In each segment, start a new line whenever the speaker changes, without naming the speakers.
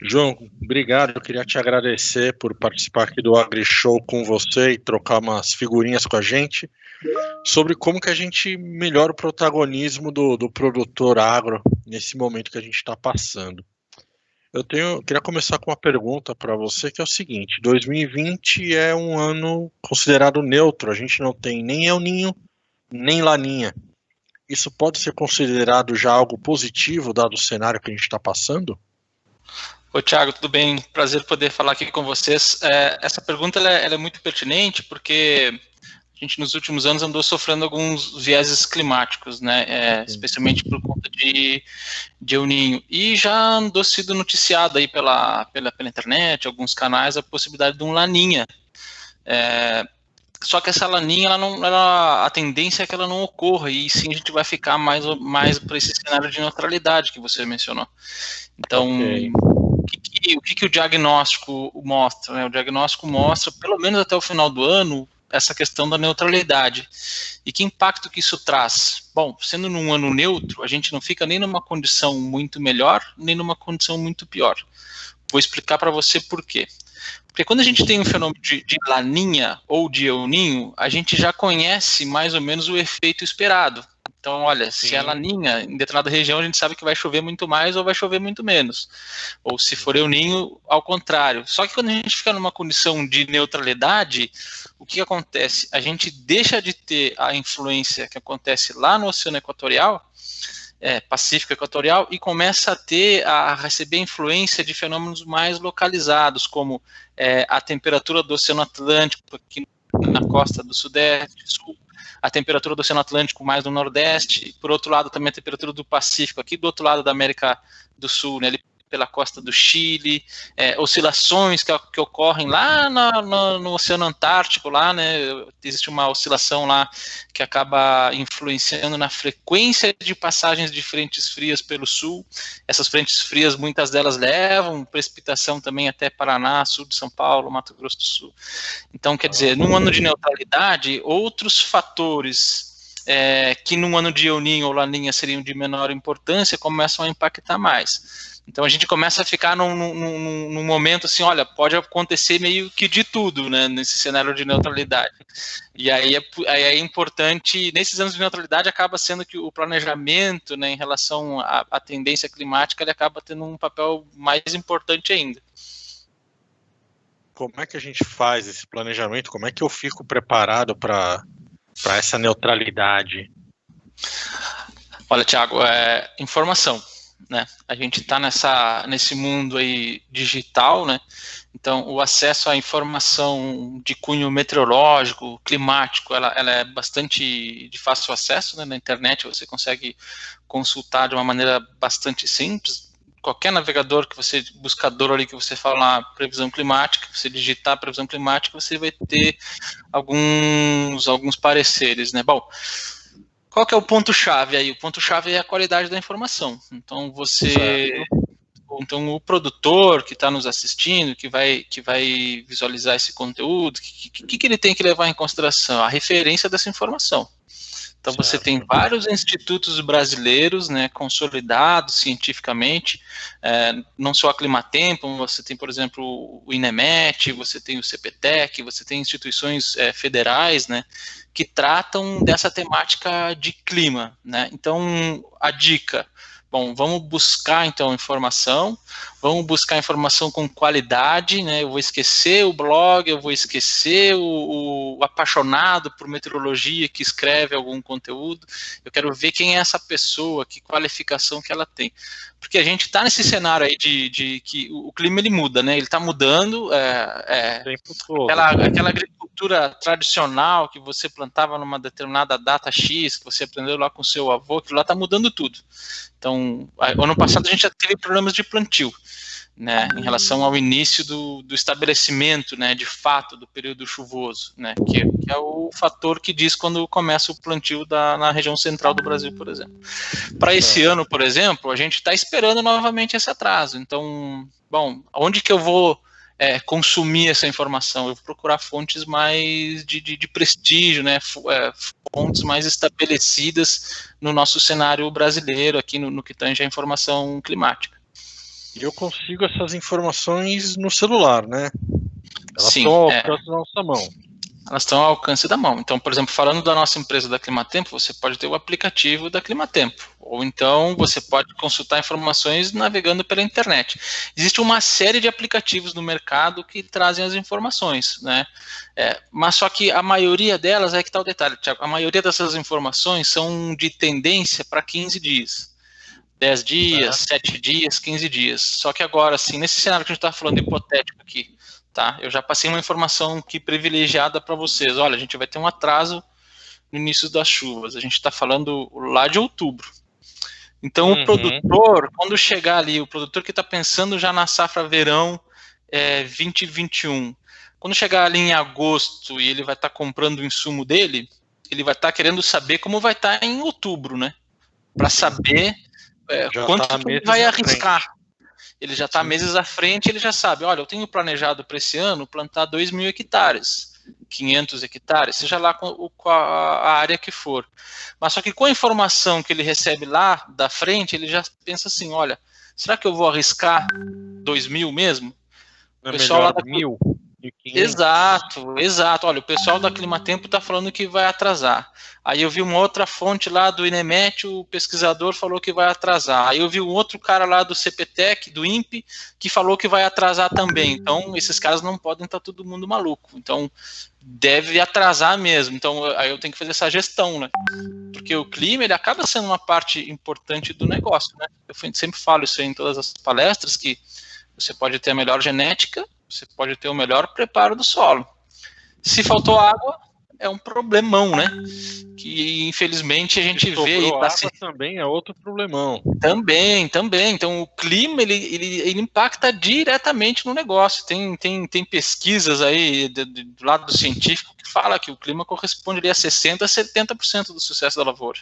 João, obrigado. Eu queria te agradecer por participar aqui do AgriShow com você e trocar umas figurinhas com a gente sobre como que a gente melhora o protagonismo do produtor agro nesse momento que a gente está passando. Queria começar com uma pergunta para você, que é o seguinte: 2020 é um ano considerado neutro, a gente não tem nem El Niño, nem Laninha. Isso pode ser considerado já algo positivo, dado o cenário que a gente está passando?
Oi, Thiago, tudo bem? Prazer poder falar aqui com vocês. Essa pergunta ela é muito pertinente porque a gente nos últimos anos andou sofrendo alguns vieses climáticos, né? Especialmente por conta de El Niño. E já andou sendo noticiado aí pela internet, alguns canais, a possibilidade de um Laninha. Só que essa Laninha, a tendência é que ela não ocorra, e sim a gente vai ficar mais para esse cenário de neutralidade que você mencionou. Então, okay. O que o diagnóstico mostra? Né? O diagnóstico mostra, pelo menos até o final do ano, essa questão da neutralidade. E que impacto que isso traz? Bom, sendo num ano neutro, a gente não fica nem numa condição muito melhor, nem numa condição muito pior. Vou explicar para você por quê. Porque quando a gente tem um fenômeno de Laninha ou de El Niño, a gente já conhece mais ou menos o efeito esperado. Então, olha, se é Laninha, em determinada região, a gente sabe que vai chover muito mais ou vai chover muito menos. Ou se for El Niño, ao contrário. Só que quando a gente fica numa condição de neutralidade, o que acontece? A gente deixa de ter a influência que acontece lá no Oceano Equatorial, Pacífico Equatorial, e começa a receber influência de fenômenos mais localizados, como a temperatura do Oceano Atlântico aqui na costa do Sudeste, Sul, a temperatura do Oceano Atlântico mais no Nordeste, e por outro lado também a temperatura do Pacífico, aqui do outro lado da América do Sul, né, ali pela costa do Chile, oscilações que ocorrem lá no Oceano Antártico, lá, né, existe uma oscilação lá que acaba influenciando na frequência de passagens de frentes frias pelo sul. Essas frentes frias, muitas delas levam precipitação também até Paraná, sul de São Paulo, Mato Grosso do Sul. Então, quer dizer, num ano de neutralidade, outros fatores que num ano de El Niño ou Laninha seriam de menor importância começam a impactar mais. Então a gente começa a ficar num momento assim, olha, pode acontecer meio que de tudo, né, nesse cenário de neutralidade. E aí é importante, nesses anos de neutralidade acaba sendo que o planejamento, né, em relação à tendência climática, ele acaba tendo um papel mais importante ainda.
Como é que a gente faz esse planejamento? Como é que eu fico preparado para essa neutralidade?
Olha, Thiago, informação. Né? A gente está nesse mundo aí digital, né? Então o acesso à informação de cunho meteorológico, climático, ela é bastante de fácil acesso, né? Na internet você consegue consultar de uma maneira bastante simples. Qualquer navegador buscador ali que você falar previsão climática, você digitar previsão climática, você vai ter alguns pareceres, né? Bom, qual que é o ponto-chave aí? O ponto-chave é a qualidade da informação. Então, o produtor que está nos assistindo, que vai visualizar esse conteúdo, o que ele tem que levar em consideração? A referência dessa informação. Então, certo. Você tem vários institutos brasileiros, né, consolidados cientificamente, não só a Climatempo, você tem, por exemplo, o INEMET, você tem o CPTEC, você tem instituições federais, né, que tratam dessa temática de clima, né? Então, a dica, bom, vamos buscar então informação, vamos buscar informação com qualidade, né? Eu vou esquecer o blog, eu vou esquecer o apaixonado por meteorologia que escreve algum conteúdo, eu quero ver quem é essa pessoa, que qualificação que ela tem. Porque a gente está nesse cenário aí de que o clima ele muda, né? Ele está mudando, aquela agricultura tradicional que você plantava numa determinada data X, que você aprendeu lá com seu avô, aquilo lá está mudando tudo. Então, ano passado a gente já teve problemas de plantio, né, em relação ao início do estabelecimento, né, de fato, do período chuvoso, né, que é o fator que diz quando começa o plantio na região central do Brasil, por exemplo. Para esse ano, por exemplo, a gente está esperando novamente esse atraso. Então, bom, onde que eu vou consumir essa informação? Eu vou procurar fontes mais de prestígio, né, fontes mais estabelecidas no nosso cenário brasileiro, aqui no que tange a informação climática.
E eu consigo essas informações no celular, né? Elas
Sim,
estão ao alcance da nossa mão.
elas estão ao alcance da mão. Então, por exemplo, falando da nossa empresa da Climatempo, você pode ter o aplicativo da Climatempo, ou então você pode consultar informações navegando pela internet. Existe uma série de aplicativos no mercado que trazem as informações, né? Mas só que a maioria delas, é que está o detalhe, Thiago, a maioria dessas informações são de tendência para 15 dias. 10 dias, 7 dias, 15 dias. Só que agora, assim, nesse cenário que a gente está falando hipotético aqui, tá? Eu já passei uma informação aqui privilegiada para vocês. Olha, a gente vai ter um atraso no início das chuvas. A gente está falando lá de outubro. Então, o produtor, quando chegar ali, o produtor que está pensando já na safra verão 2021, quando chegar ali em agosto e ele vai estar comprando o insumo dele, ele vai estar querendo saber como vai estar em outubro, né? Para saber quanto
tá
que ele vai arriscar. Ele já está meses à frente, ele já sabe, olha, eu tenho planejado para esse ano plantar 2.000 hectares, 500 hectares, seja lá com a área que for. Mas só que com a informação que ele recebe lá da frente, ele já pensa assim, olha, será que eu vou arriscar 2.000 mesmo?
Não é pessoal melhor lá da 1.000?
Exato. Olha, o pessoal da Climatempo está falando que vai atrasar. Aí eu vi uma outra fonte lá do INEMET, o pesquisador falou que vai atrasar. Aí eu vi um outro cara lá do CPTEC, do INPE, que falou que vai atrasar também. Então, esses caras não podem estar todo mundo maluco. Então, deve atrasar mesmo. Então, aí eu tenho que fazer essa gestão, né? Porque o clima, ele acaba sendo uma parte importante do negócio, né? Eu sempre falo isso aí em todas as palestras, que você pode ter a melhor genética, você pode ter o melhor preparo do solo. Se faltou água, é um problemão, né? Que infelizmente a gente vê aí.
Água também é outro problemão.
Também. Então o clima ele impacta diretamente no negócio. Tem pesquisas aí do lado científico que fala que o clima corresponde ali a 60% a 70% do sucesso da lavoura.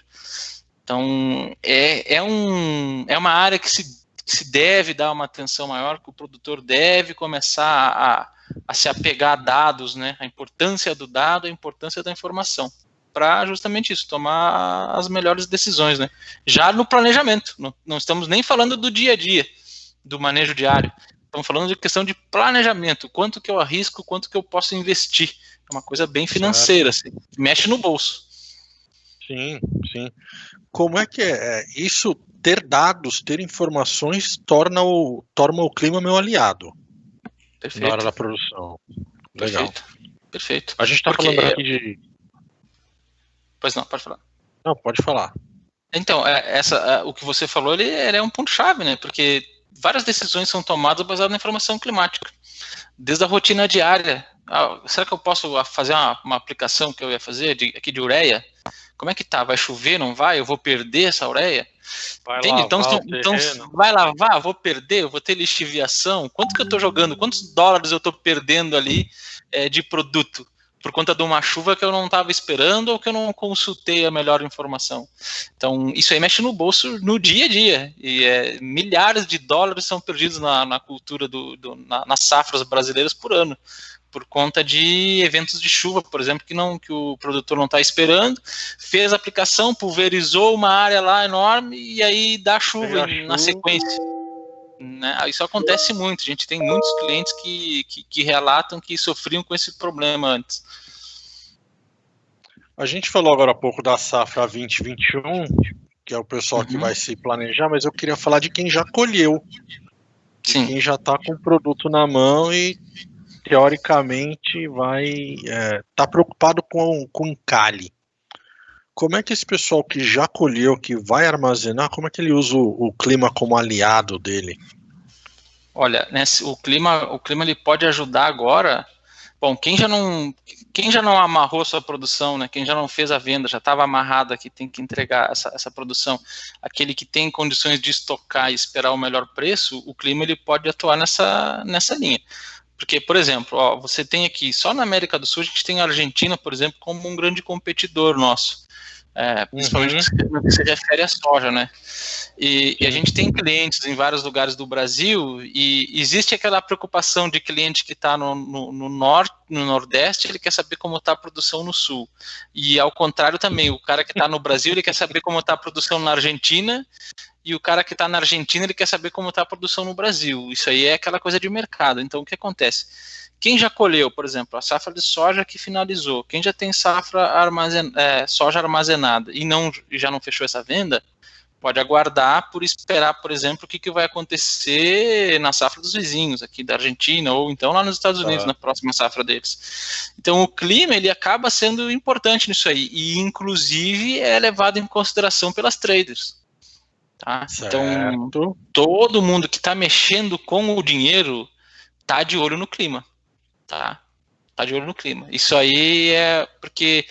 Então é uma área que se deve dar uma atenção maior, que o produtor deve começar a se apegar a dados, né? A importância do dado, a importância da informação, para justamente isso, tomar as melhores decisões, né? Já no planejamento, não estamos nem falando do dia a dia, do manejo diário, estamos falando de questão de planejamento, quanto que eu arrisco, quanto que eu posso investir, é uma coisa bem financeira, assim, mexe no bolso.
Sim. Como é que isso? Ter dados, ter informações torna o clima meu aliado. Perfeito. Na hora da produção. Legal.
Perfeito.
A gente está falando aqui de...
Pois não, pode falar.
Não, pode falar.
Então, o que você falou, ele é um ponto-chave, né? Porque várias decisões são tomadas baseadas na informação climática. Desde a rotina diária. Será que eu posso fazer uma aplicação que eu ia fazer aqui de ureia? Como é que tá? Vai chover, não vai? Eu vou perder essa ureia? Então vai lavar, vou perder, eu vou ter lixiviação. Quanto que eu estou jogando? Quantos dólares eu estou perdendo ali de produto? Por conta de uma chuva que eu não estava esperando ou que eu não consultei a melhor informação. Então, isso aí mexe no bolso no dia a dia. E milhares de dólares são perdidos na cultura, nas safras brasileiras por ano, por conta de eventos de chuva, por exemplo, que o produtor não está esperando, fez a aplicação, pulverizou uma área lá enorme e aí dá chuva na sequência. Né? Isso acontece muito, a gente tem muitos clientes que relatam que sofriam com esse problema antes.
A gente falou agora há pouco da safra 2021, que é o pessoal que vai se planejar, mas eu queria falar de quem já colheu, de quem já está com o produto na mão e teoricamente vai tá preocupado com encalhe. Como é que esse pessoal que já colheu, que vai armazenar, como é que ele usa o clima como aliado dele?
Olha, né, o clima ele pode ajudar agora. Bom, quem já não amarrou sua produção, né? Quem já não fez a venda, já estava amarrado aqui, tem que entregar essa produção. Aquele que tem condições de estocar e esperar o melhor preço, o clima ele pode atuar nessa linha. Porque, por exemplo, você tem aqui, só na América do Sul, a gente tem a Argentina, por exemplo, como um grande competidor nosso. Principalmente no que se refere à soja, né? E a gente tem clientes em vários lugares do Brasil e existe aquela preocupação de cliente que está no norte, no nordeste, ele quer saber como está a produção no sul. E ao contrário também, o cara que está no Brasil, ele quer saber como está a produção na Argentina e o cara que está na Argentina, ele quer saber como está a produção no Brasil. Isso aí é aquela coisa de mercado. Então, o que acontece? Quem já colheu, por exemplo, a safra de soja que finalizou, quem já tem soja armazenada e já não fechou essa venda, pode aguardar por esperar, por exemplo, o que vai acontecer na safra dos vizinhos aqui da Argentina, ou então lá nos Estados Unidos, na próxima safra deles. Então o clima, ele acaba sendo importante nisso aí, e inclusive é levado em consideração pelas traders. Tá? Então todo mundo que está mexendo com o dinheiro está de olho no clima. Tá de olho no clima. Isso aí é porque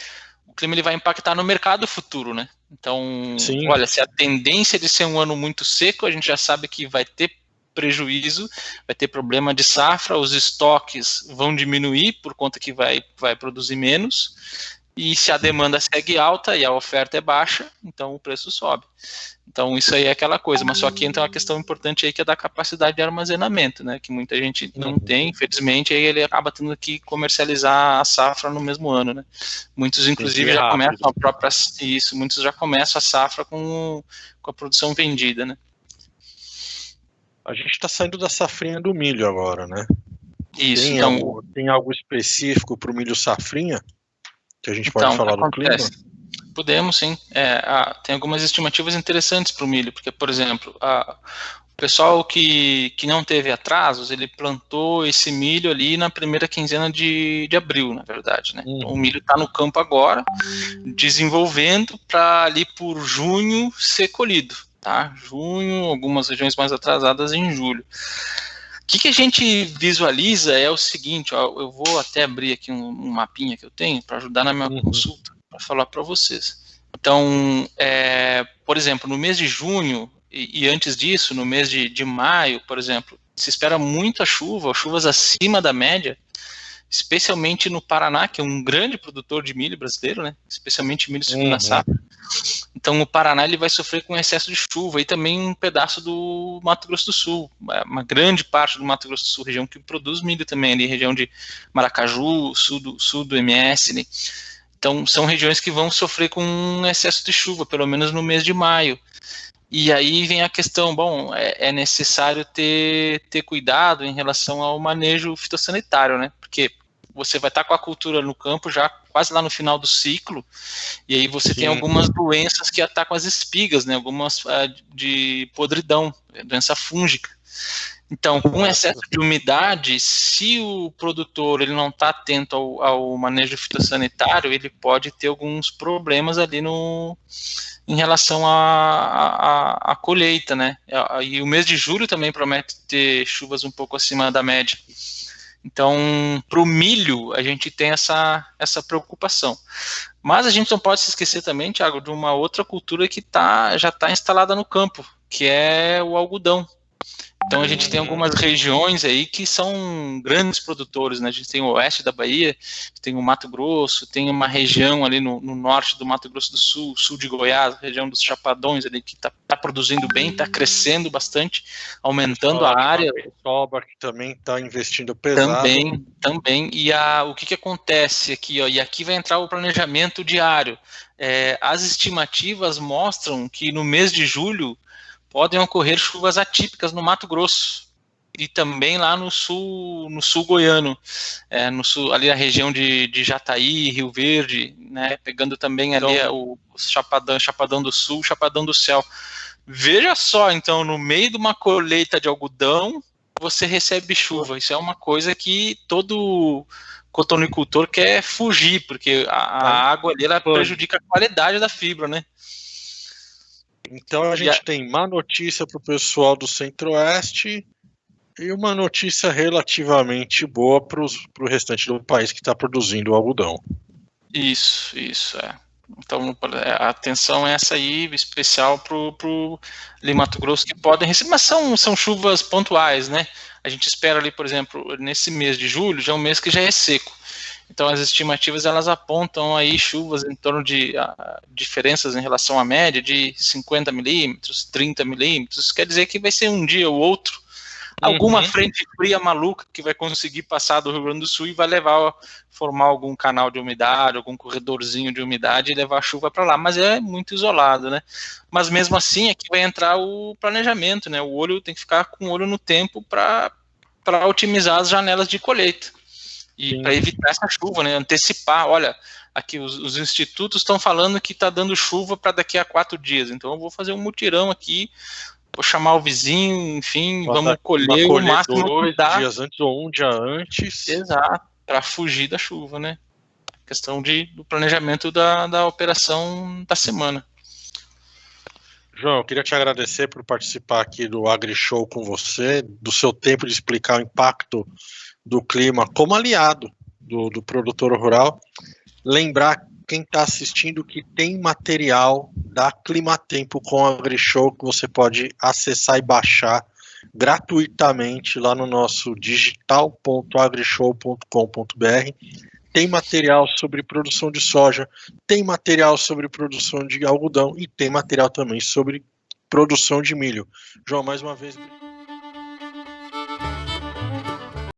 o clima ele vai impactar no mercado futuro, né? Então, sim, olha, se a tendência de ser um ano muito seco, a gente já sabe que vai ter prejuízo, vai ter problema de safra, os estoques vão diminuir por conta que vai produzir menos, e se a demanda segue alta e a oferta é baixa, então o preço sobe. Então isso aí é aquela coisa, mas só que entra uma questão importante aí que é da capacidade de armazenamento, né, que muita gente não tem, infelizmente, aí ele acaba tendo que comercializar a safra no mesmo ano, né. Muitos inclusive já começam muitos já começam a safra com a produção vendida, né.
A gente está saindo da safrinha do milho agora, né?
Isso.
Tem algo específico para o milho safrinha que a gente pode falar do clima?
Podemos, sim. Tem algumas estimativas interessantes para o milho, porque, por exemplo, o pessoal que não teve atrasos, ele plantou esse milho ali na primeira quinzena de abril, na verdade, né? Então, o milho está no campo agora, desenvolvendo para ali por junho ser colhido, tá? Junho, algumas regiões mais atrasadas em julho. O que a gente visualiza é o seguinte, ó, eu vou até abrir aqui um mapinha que eu tenho para ajudar na minha consulta, para falar para vocês. Então, por exemplo, no mês de junho e antes disso, no mês de maio, por exemplo, se espera muita chuva, chuvas acima da média, especialmente no Paraná, que é um grande produtor de milho brasileiro, né? Especialmente milho segunda safra. Então o Paraná ele vai sofrer com excesso de chuva e também um pedaço do Mato Grosso do Sul, uma grande parte do Mato Grosso do Sul, região que produz milho também, ali, região de Maracaju, sul do MS, né? Então são regiões que vão sofrer com um excesso de chuva, pelo menos no mês de maio. E aí vem a questão, bom, é necessário ter cuidado em relação ao manejo fitossanitário, né? Porque você vai estar com a cultura no campo já quase lá no final do ciclo, e aí você tem algumas doenças que atacam as espigas, né? Algumas de podridão, doença fúngica. Então, com excesso de umidade, se o produtor ele não está atento ao manejo fitossanitário, ele pode ter alguns problemas ali em relação à colheita, né? E o mês de julho também promete ter chuvas um pouco acima da média. Então, para o milho, a gente tem essa preocupação. Mas a gente não pode se esquecer também, Thiago, de uma outra cultura que já está instalada no campo, que é o algodão. Então a gente tem algumas regiões aí que são grandes produtores, né? A gente tem o oeste da Bahia, tem o Mato Grosso, tem uma região ali no norte do Mato Grosso do Sul, sul de Goiás, região dos Chapadões ali que tá produzindo bem, está crescendo bastante, aumentando a área.
Soba que também está investindo pesado.
Também. E o que acontece aqui, ó? E aqui vai entrar o planejamento diário. As estimativas mostram que no mês de julho podem ocorrer chuvas atípicas no Mato Grosso e também lá no sul goiano, no sul, ali a região de Jataí, Rio Verde, né, pegando também ali o Chapadão do Sul, Chapadão do Céu. Veja só, então, no meio de uma colheita de algodão, você recebe chuva. Isso é uma coisa que todo cotonicultor quer fugir, porque a água ali ela prejudica a qualidade da fibra, né?
Então a gente tem má notícia para o pessoal do Centro-Oeste e uma notícia relativamente boa para o restante do país que está produzindo o algodão.
Isso. Então a atenção é essa aí, especial para o Mato Grosso, que podem receber, mas são chuvas pontuais, né? A gente espera ali, por exemplo, nesse mês de julho, já é um mês que já é seco. Então as estimativas elas apontam aí chuvas em torno de diferenças em relação à média de 50 milímetros, 30 milímetros, quer dizer que vai ser um dia ou outro alguma frente fria maluca que vai conseguir passar do Rio Grande do Sul e vai formar algum canal de umidade, algum corredorzinho de umidade e levar a chuva para lá, mas é muito isolado, né? Mas mesmo assim, aqui vai entrar o planejamento, né? O olho tem que ficar com o olho no tempo para otimizar as janelas de colheita e para evitar essa chuva, né? Antecipar, olha, aqui os institutos estão falando que está dando chuva para daqui a 4 dias, então eu vou fazer um mutirão aqui, vou chamar o vizinho, enfim, vamos colher o máximo
2 dias antes ou 1 dia antes.
Exato, para fugir da chuva, né? Questão do planejamento da operação da semana.
João, eu queria te agradecer por participar aqui do AgriShow com você, do seu tempo de explicar o impacto do clima como aliado do produtor rural. Lembrar quem está assistindo que tem material da Climatempo com o AgriShow que você pode acessar e baixar gratuitamente lá no nosso digital.agrishow.com.br. Tem material sobre produção de soja, tem material sobre produção de algodão e tem material também sobre produção de milho. João, mais uma vez...